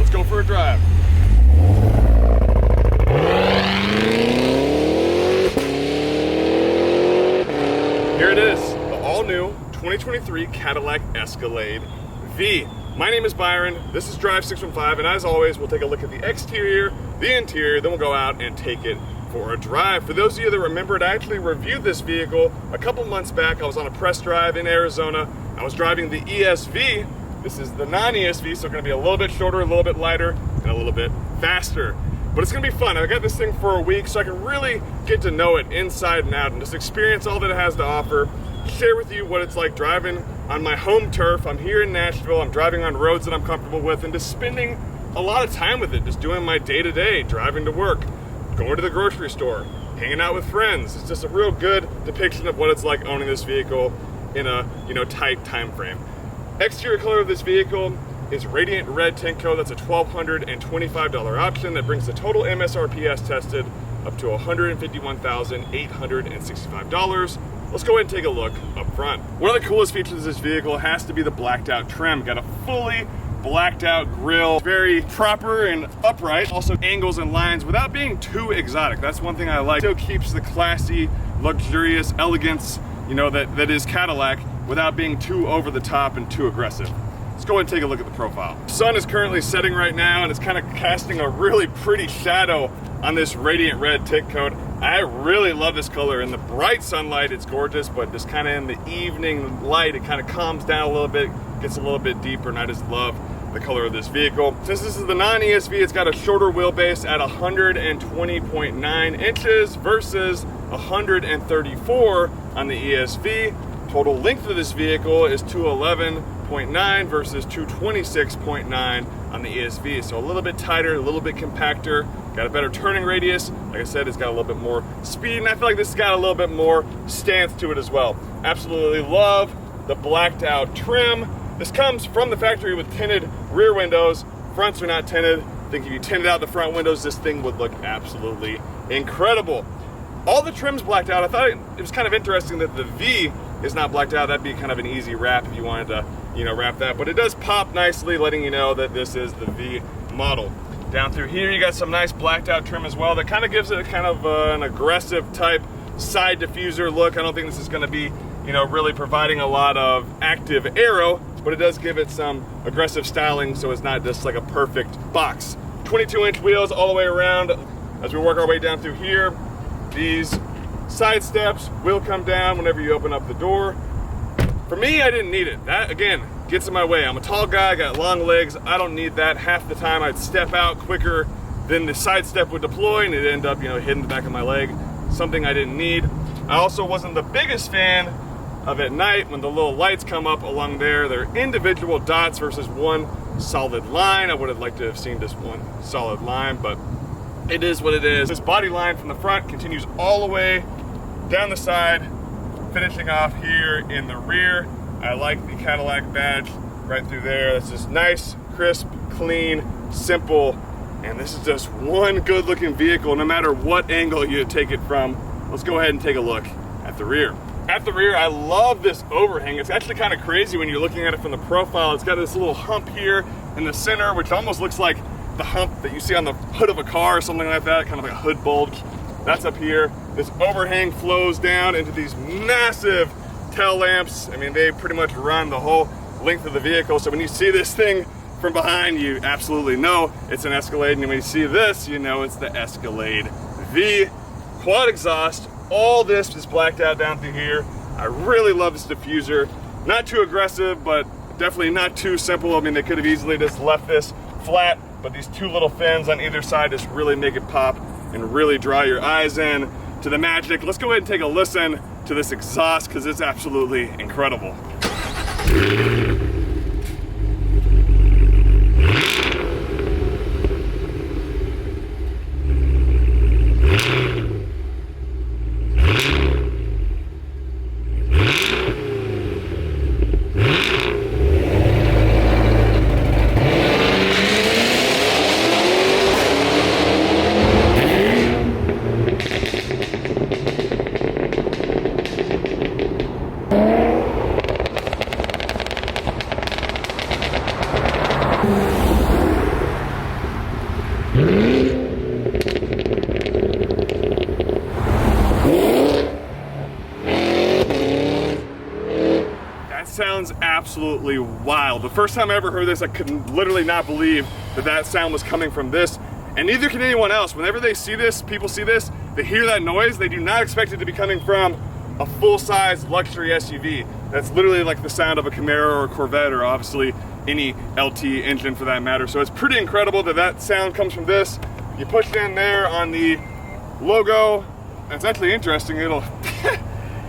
Let's go for a drive. Here it is, the all-new 2023 Cadillac Escalade-V. My name is Byron, this is Drive615, and as always, we'll take a look at the exterior, the interior, then we'll go out and take it for a drive. For those of you that remembered, I actually reviewed this vehicle a couple months back. I was on a press drive in Arizona. I was driving the ESV. This is the non-ESV, so it's gonna be a little bit shorter, a little bit lighter, and a little bit faster. But it's gonna be fun. I got this thing for a week so I can really get to know it inside and out and just experience all that it has to offer, share with you what it's like driving on my home turf. I'm here in Nashville, I'm driving on roads that I'm comfortable with, and just spending a lot of time with it, just doing my day-to-day, driving to work, going to the grocery store, hanging out with friends. It's just a real good depiction of what it's like owning this vehicle in a tight time frame. Exterior color of this vehicle is radiant red tint coat. That's a $1,225 option that brings the total MSRP as tested up to $151,865. Let's go ahead and take a look up front. One of the coolest features of this vehicle has to be the blacked out trim. Got a fully blacked out grille, very proper and upright, also angles and lines without being too exotic. That's one thing I like. Still keeps the classy, luxurious elegance, that is Cadillac without being too over the top and too aggressive. Let's go ahead and take a look at the profile. The sun is currently setting right now, and it's kind of casting a really pretty shadow on this radiant red tint coat. I really love this color. In the bright sunlight, it's gorgeous, but just kind of in the evening light, it kind of calms down a little bit, gets a little bit deeper, and I just love the color of this vehicle. Since this is the non-ESV, it's got a shorter wheelbase at 120.9 inches versus 134 on the ESV. Total length of this vehicle is 211.9 versus 226.9 on the ESV. So a little bit tighter, a little bit compactor, got a better turning radius. Like I said, it's got a little bit more speed, and I feel like this has got a little bit more stance to it as well. Absolutely love the blacked out trim. This comes from the factory with tinted rear windows. Fronts are not tinted. I think if you tinted out the front windows, this thing would look absolutely incredible. All the trim's blacked out. I thought it was kind of interesting that the V is not blacked out. That'd be kind of an easy wrap if you wanted to, wrap that. But it does pop nicely, letting you know that this is the V model. Down through here, you got some nice blacked out trim as well. That kind of gives it kind of an aggressive type side diffuser look. I don't think this is going to be, really providing a lot of active aero, but it does give it some aggressive styling, so it's not just like a perfect box. 22-inch wheels all the way around. As we work our way down through here, these side steps will come down whenever you open up the door. For me, I didn't need it. That, again, gets in my way. I'm a tall guy, got long legs. I don't need that. Half the time I'd step out quicker than the side step would deploy, and it'd end up, hitting the back of my leg. Something I didn't need. I also wasn't the biggest fan of at night when the little lights come up along there. They're individual dots versus one solid line. I would have liked to have seen just one solid line, but it is what it is. This body line from the front continues all the way down the side, finishing off here in the rear. I like the Cadillac badge right through there. It's just nice, crisp, clean, simple, and this is just one good looking vehicle no matter what angle you take it from. Let's go ahead and take a look at the rear. At the rear, I love this overhang. It's actually kind of crazy when you're looking at it from the profile. It's got this little hump here in the center, which almost looks like the hump that you see on the hood of a car or something like that, kind of like a hood bulge. That's up here. This overhang flows down into these massive tail lamps. I mean, they pretty much run the whole length of the vehicle. So when you see this thing from behind, you absolutely know it's an Escalade. And when you see this, you know it's the Escalade V. Quad exhaust. All this is blacked out down through here. I really love this diffuser. Not too aggressive, but definitely not too simple. I mean, they could have easily just left this flat, but these two little fins on either side just really make it pop and really draw your eyes in to the magic. Let's go ahead and take a listen to this exhaust because it's absolutely incredible. absolutely wild. The first time I ever heard this, I could literally not believe that that sound was coming from this, and neither can anyone else. Whenever they see this, people see this, they hear that noise, they do not expect it to be coming from a full-size luxury SUV. That's literally like the sound of a Camaro or a Corvette, or obviously any LT engine for that matter. So it's pretty incredible that that sound comes from this. You push it in there on the logo. It's actually interesting. It'll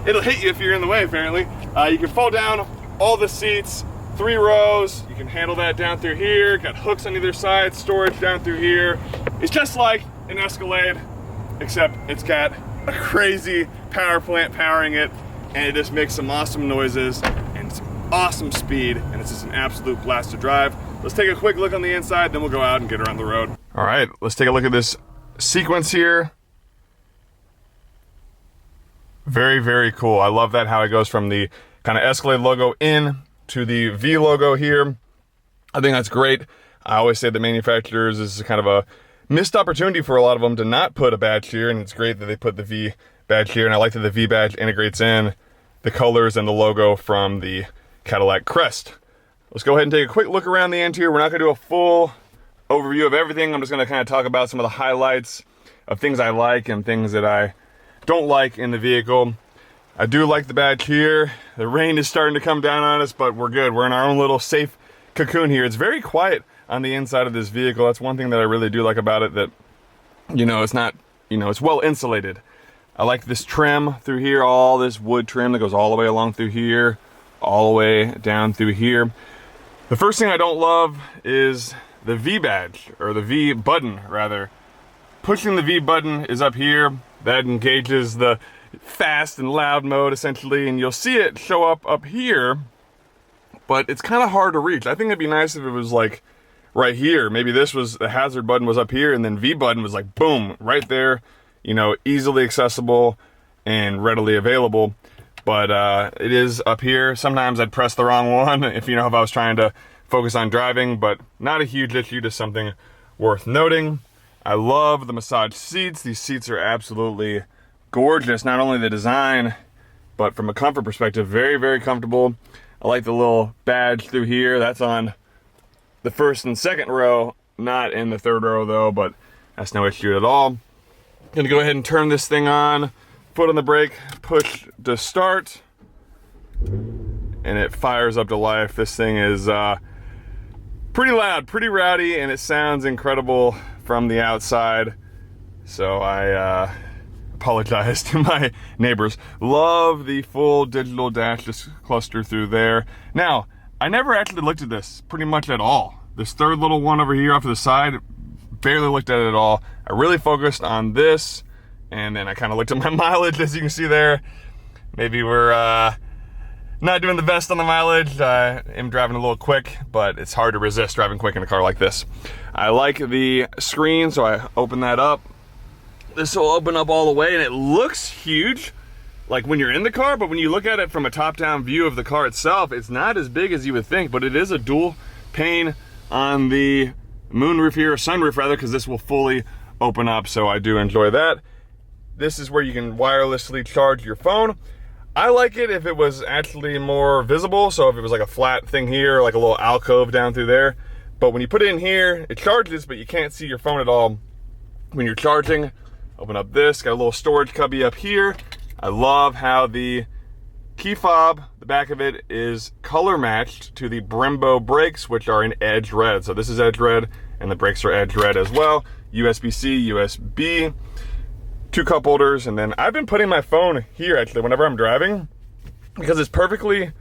it'll hit you if you're in the way, apparently. You can fold down all the seats, 3 rows. You can handle that down through here. Got hooks on either side, storage down through here. It's just like an Escalade, except it's got a crazy power plant powering it, and it just makes some awesome noises and some awesome speed, and it's just an absolute blast to drive. Let's take a quick look on the inside, then we'll go out and get around the road. All right, let's take a look at this sequence here. Very, very cool. I love that, how it goes from the kind of Escalade logo in to the V logo here. I think that's great. I always say the manufacturers, this is kind of a missed opportunity for a lot of them to not put a badge here, and it's great that they put the V badge here, and I like that the V badge integrates in the colors and the logo from the Cadillac crest. Let's go ahead and take a quick look around the interior. We're not going to do a full overview of everything. I'm just going to kind of talk about some of the highlights of things I like and things that I don't like in the vehicle. I do like the badge here. The rain is starting to come down on us, but we're good. We're in our own little safe cocoon here. It's very quiet on the inside of this vehicle. That's one thing that I really do like about it, that, you know, it's not, you know, it's well insulated. I like this trim through here, all this wood trim that goes all the way along through here, all the way down through here. The first thing I don't love is the V badge, or the V button rather. Pushing the V button is up here. That engages the fast and loud mode essentially, and you'll see it show up here, but it's kind of hard to reach. I think it'd be nice if it was like right here. Maybe this was, the hazard button was up here, and then V button was like boom, right there, you know, easily accessible and readily available. But it is up here. Sometimes I'd press the wrong one if I was trying to focus on driving, but not a huge issue, just something worth noting. I love the massage seats. These seats are absolutely gorgeous. Not only the design, but from a comfort perspective, very, very comfortable. I like the little badge through here. That's on the first and second row, not in the third row though, but that's no issue at all. Gonna go ahead and turn this thing on, foot on the brake, push to start, and it fires up to life. This thing is pretty loud, pretty rowdy, and it sounds incredible from the outside. So I apologize to my neighbors. Love the full digital dash cluster through there. Now, I never actually looked at this pretty much at all. This third little one over here off to the side, barely looked at it at all. I really focused on this, and then I kind of looked at my mileage, as you can see there. Maybe we're not doing the best on the mileage. I am driving a little quick, but it's hard to resist driving quick in a car like this. I like the screen, so I open that up. This will open up all the way, and it looks huge, like when you're in the car, but when you look at it from a top-down view of the car itself, it's not as big as you would think, but it is a dual pane on the moonroof here, or sunroof rather, because this will fully open up, so I do enjoy that. This is where you can wirelessly charge your phone. I like it if it was actually more visible, so if it was like a flat thing here, like a little alcove down through there. But when you put it in here, it charges, but you can't see your phone at all when you're charging. Open up this, got a little storage cubby up here. I love how the key fob, the back of it, is color matched to the Brembo brakes, which are in edge red. So this is edge red, and the brakes are edge red as well. USB-C, USB, 2 cup holders, and then I've been putting my phone here actually whenever I'm driving, because it's perfectly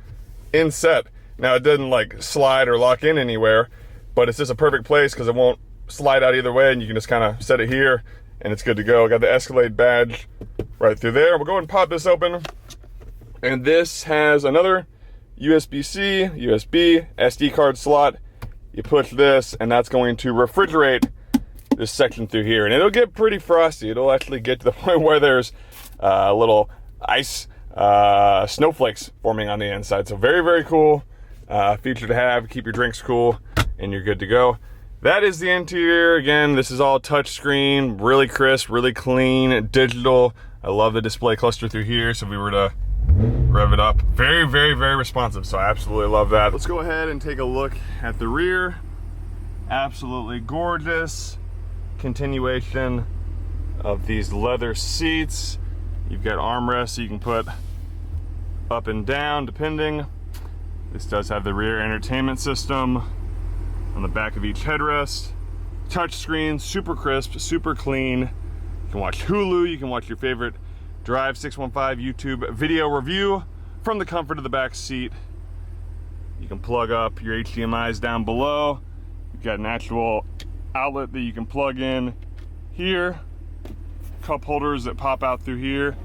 inset. Now it doesn't like slide or lock in anywhere, but it's just a perfect place because it won't slide out either way, and you can just kind of set it here and it's good to go. I got the Escalade badge right through there. We'll go ahead and pop this open, and this has another USB-C, USB, SD card slot. You push this, and that's going to refrigerate this section through here, and it'll get pretty frosty. It'll actually get to the point where there's little ice snowflakes forming on the inside. So very, very cool feature to have. Keep your drinks cool, and you're good to go. That is the interior. Again, this is all touchscreen, really crisp, really clean, digital. I love the display cluster through here. So if we were to rev it up. Very, very, very responsive, so I absolutely love that. Let's go ahead and take a look at the rear. Absolutely gorgeous. Continuation of these leather seats. You've got armrests so you can put up and down depending. This does have the rear entertainment system on the back of each headrest. Touch screen, super crisp, super clean. You can watch Hulu, you can watch your favorite Drive615 YouTube video review from the comfort of the back seat. You can plug up your HDMIs down below. You've got an actual outlet that you can plug in here. Cup holders that pop out through here.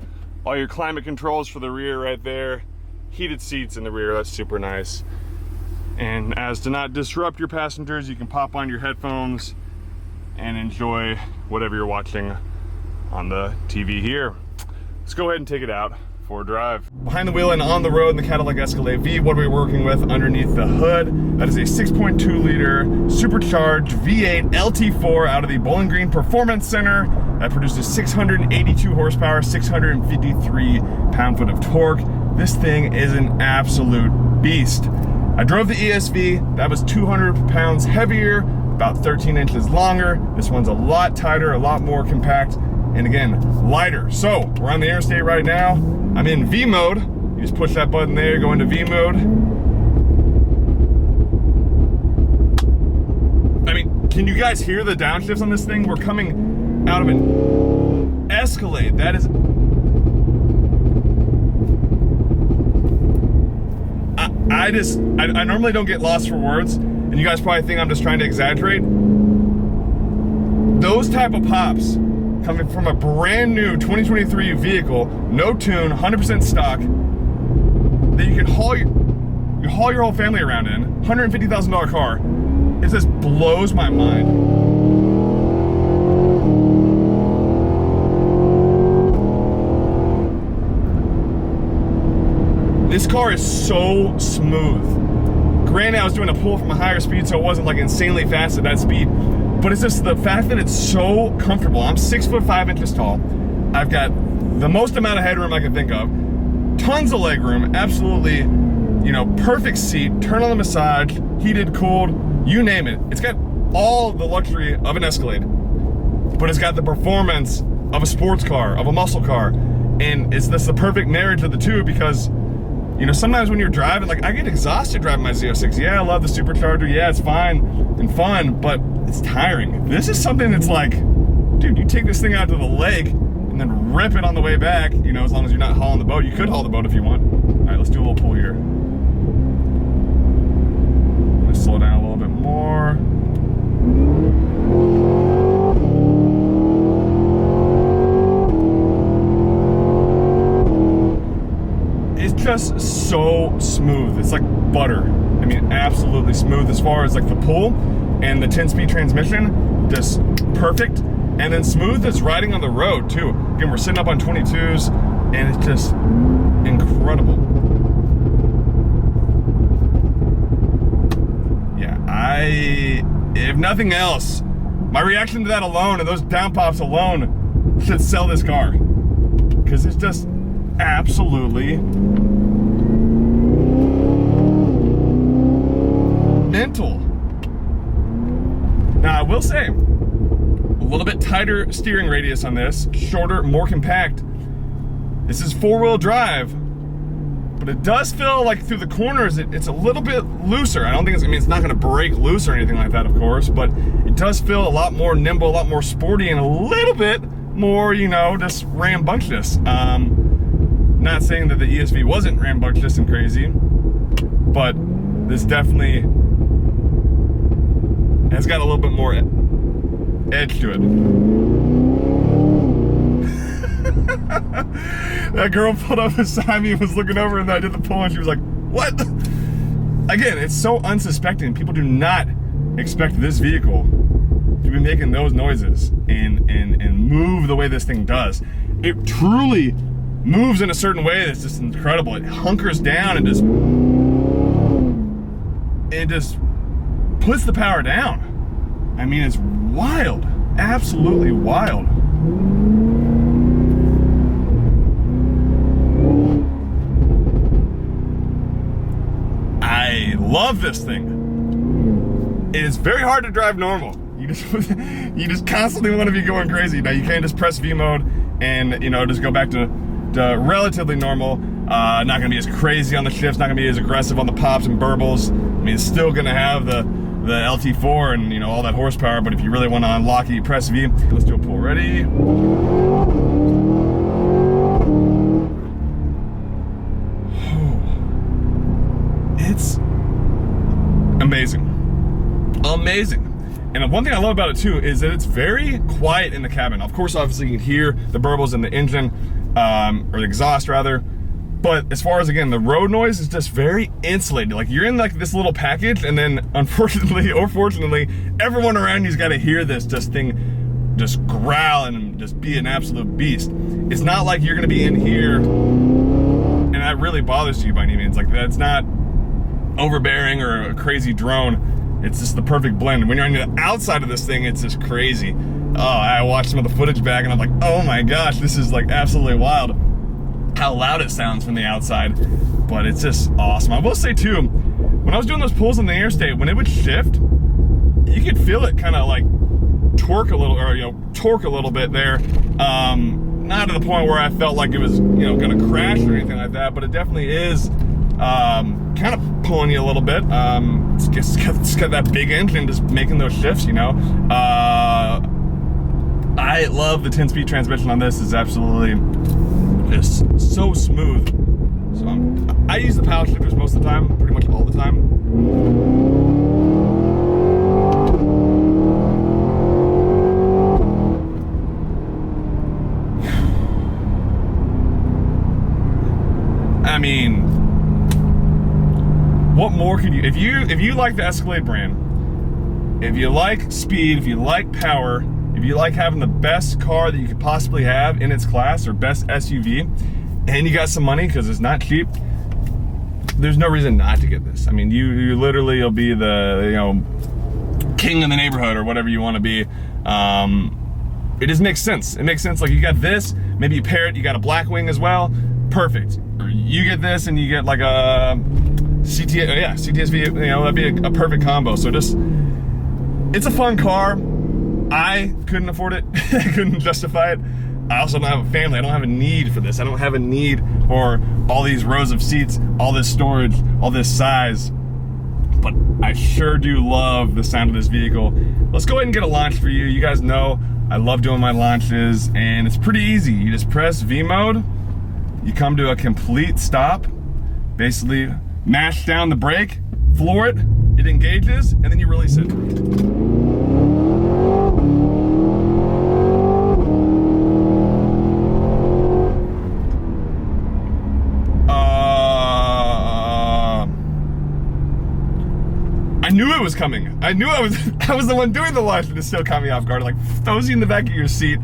All your climate controls for the rear right there. Heated seats in the rear, that's super nice. And as to not disrupt your passengers, you can pop on your headphones and enjoy whatever you're watching on the TV here. Let's go ahead and take it out for a drive. Behind the wheel and on the road in the Cadillac Escalade-V, what are we working with underneath the hood? That is a 6.2 liter supercharged V8 LT4 out of the Bowling Green Performance Center that produces 682 horsepower, 653 pound-foot of torque. This thing is an absolute beast. I drove the ESV, that was 200 pounds heavier, about 13 inches longer. This one's a lot tighter, a lot more compact, and again, lighter. So, we're on the interstate right now. I'm in V mode. You just push that button there, go into V mode. I mean, can you guys hear the downshifts on this thing? We're coming out of an Escalade. That is... I normally don't get lost for words, and you guys probably think I'm just trying to exaggerate. Those type of pops coming from a brand new 2023 vehicle, no tune, 100% stock, that you can haul your whole family around in, $150,000 car, it just blows my mind. This car is so smooth. Granted, I was doing a pull from a higher speed, so it wasn't like insanely fast at that speed, but it's just the fact that it's so comfortable. I'm 6'5" tall. I've got the most amount of headroom I can think of. Tons of leg room, absolutely, you know, perfect seat, turn on the massage, heated, cooled, you name it. It's got all the luxury of an Escalade, but it's got the performance of a sports car, of a muscle car. And it's the perfect marriage of the two because, you know, sometimes when you're driving, like I get exhausted driving my Z06. Yeah, I love the supercharger. Yeah, it's fine and fun, but it's tiring. This is something that's like, dude, you take this thing out to the lake and then rip it on the way back, you know, as long as you're not hauling the boat. You could haul the boat if you want. All right, let's do a little pull here. Let's slow down a little bit more. Just so smooth. It's like butter. I mean, absolutely smooth as far as like the pull, and the 10-speed transmission, just perfect. And then smooth as riding on the road too. Again, we're sitting up on 22s and it's just incredible. Yeah, if nothing else, my reaction to that alone and those down pops alone should sell this car, because it's just absolutely mental. Now I will say, a little bit tighter steering radius on this, shorter, more compact. This is 4-wheel drive, but it does feel like through the corners it's a little bit looser. I don't think it's not going to break loose or anything like that, of course, but it does feel a lot more nimble, a lot more sporty, and a little bit more, you know, just rambunctious. Not saying that the ESV wasn't rambunctious and crazy, but this definitely has got a little bit more edge to it. That girl pulled up beside me and was looking over, and I did the pull, and she was like, what? Again, it's so unsuspecting. People do not expect this vehicle to be making those noises and move the way this thing does. It truly moves in a certain way that's just incredible. It hunkers down and just puts the power down. I mean, it's wild, absolutely wild. love this thing. It is very hard to drive normal. You just constantly want to be going crazy. Now you can't just press V mode and just go back to relatively normal. Not gonna be as crazy on the shifts, not gonna be as aggressive on the pops and burbles. I mean, it's still gonna have the LT4 and all that horsepower, but if you really want to unlock it, you press V. Let's do a pull. Ready? It's amazing. Amazing. And one thing I love about it too is that it's very quiet in the cabin. Of course, obviously you can hear the burbles in the engine, or the exhaust rather. But as far as, again, the road noise is just very insulated. Like, you're in like this little package, and then unfortunately or fortunately, everyone around you's got to hear this thing just growl and just be an absolute beast. It's not like you're gonna be in here and that really bothers you by any means. Like, that's not overbearing or a crazy drone. It's just the perfect blend. When you're on the outside of this thing, it's just crazy. Oh, I watched some of the footage back and I'm like, oh my gosh, this is like absolutely wild how loud it sounds from the outside, but it's just awesome. I will say too, when I was doing those pulls on the interstate, when it would shift, you could feel it kind of like torque a little, or torque a little bit there. Not to the point where I felt like it was gonna crash or anything like that, but it definitely is kind of pulling you a little bit. It's got that big engine just making those shifts. I love the 10-speed transmission on this. It's absolutely just so smooth. So I use the power shifters most of the time, pretty much all the time. I mean, what more could you, if you like the Escalade brand, if you like speed, if you like power, if you like having the best car that you could possibly have in its class, or best SUV, and you got some money, because it's not cheap, there's no reason not to get this. I mean, you literally will be the king in the neighborhood, or whatever you want to be. It just makes sense. It makes sense. Like, you got this, maybe you pair it, you got a black wing as well, perfect. Or you get this and you get like a CTS-V, that'd be a perfect combo. So just, it's a fun car. I couldn't afford it. I couldn't justify it. I also don't have a family. I don't have a need for this. I don't have a need for all these rows of seats, all this storage, all this size. But I sure do love the sound of this vehicle. Let's go ahead and get a launch for you. You guys know I love doing my launches, and it's pretty easy. You just press V mode, you come to a complete stop, basically mash down the brake, floor it, it engages, and then you release it. I knew it was coming. I knew I was the one doing the launch, and it still caught me off guard. Like, throws you in the back of your seat.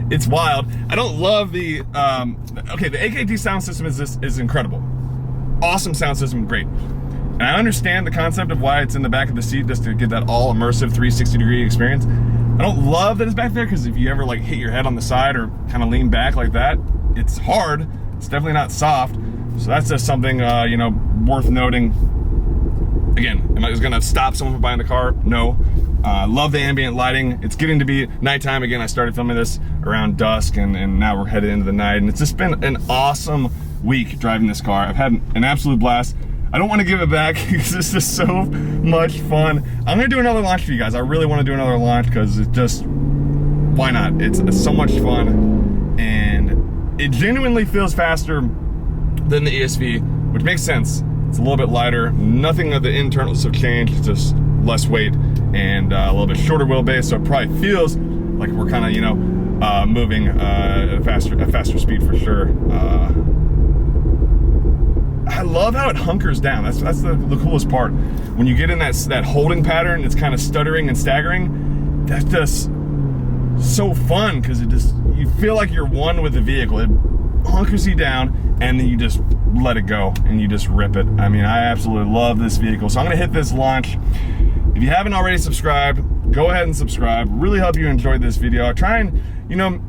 It's wild. I don't love the okay, the AKT sound system is incredible. Awesome sound system, great. And I understand the concept of why it's in the back of the seat, just to get that all immersive 360-degree experience. I don't love that it's back there, because if you ever like hit your head on the side or kind of lean back like that, it's hard. It's definitely not soft. So that's just something worth noting. Again, am I just gonna stop someone from buying the car? No. Love the ambient lighting. It's getting to be nighttime again. I started filming this around dusk, and now we're headed into the night, and it's just been an awesome week driving this car. I've had an absolute blast. I don't want to give it back because it's just so much fun. I'm gonna do another launch for you guys. I really want to do another launch because it just, why not? It's so much fun, and it genuinely feels faster than the ESV, which makes sense. It's a little bit lighter. Nothing of the internals have changed. It's just less weight and a little bit shorter wheelbase. So it probably feels like we're kind of, moving at a faster speed for sure. I love how it hunkers down. That's the coolest part. When you get in that holding pattern, it's kind of stuttering and staggering. That's just so fun, because you feel like you're one with the vehicle. It hunkers you down, and then you just let it go and you just rip it. I mean, I absolutely love this vehicle. So I'm gonna hit this launch. If you haven't already subscribed, go ahead and subscribe. Really hope you enjoyed this video. I try and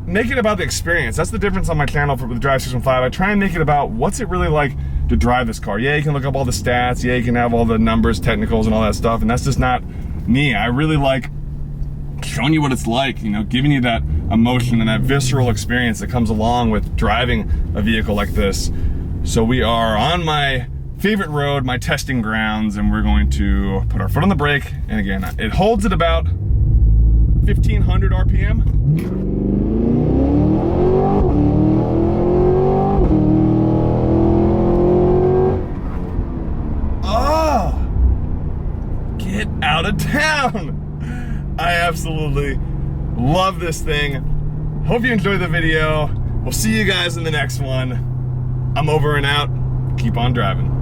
make it about the experience. That's the difference on my channel with the Drive615. I try and make it about what's it really like to drive this car. Yeah, you can look up all the stats. Yeah, you can have all the numbers, technicals, and all that stuff. And that's just not me. I really like showing you what it's like, you know, giving you that emotion and that visceral experience that comes along with driving a vehicle like this. So we are on my favorite road, my testing grounds, and we're going to put our foot on the brake. And again, it holds at about 1500 RPM. Oh, get out of town. I absolutely love this thing. Hope you enjoyed the video. We'll see you guys in the next one. I'm over and out. Keep on driving.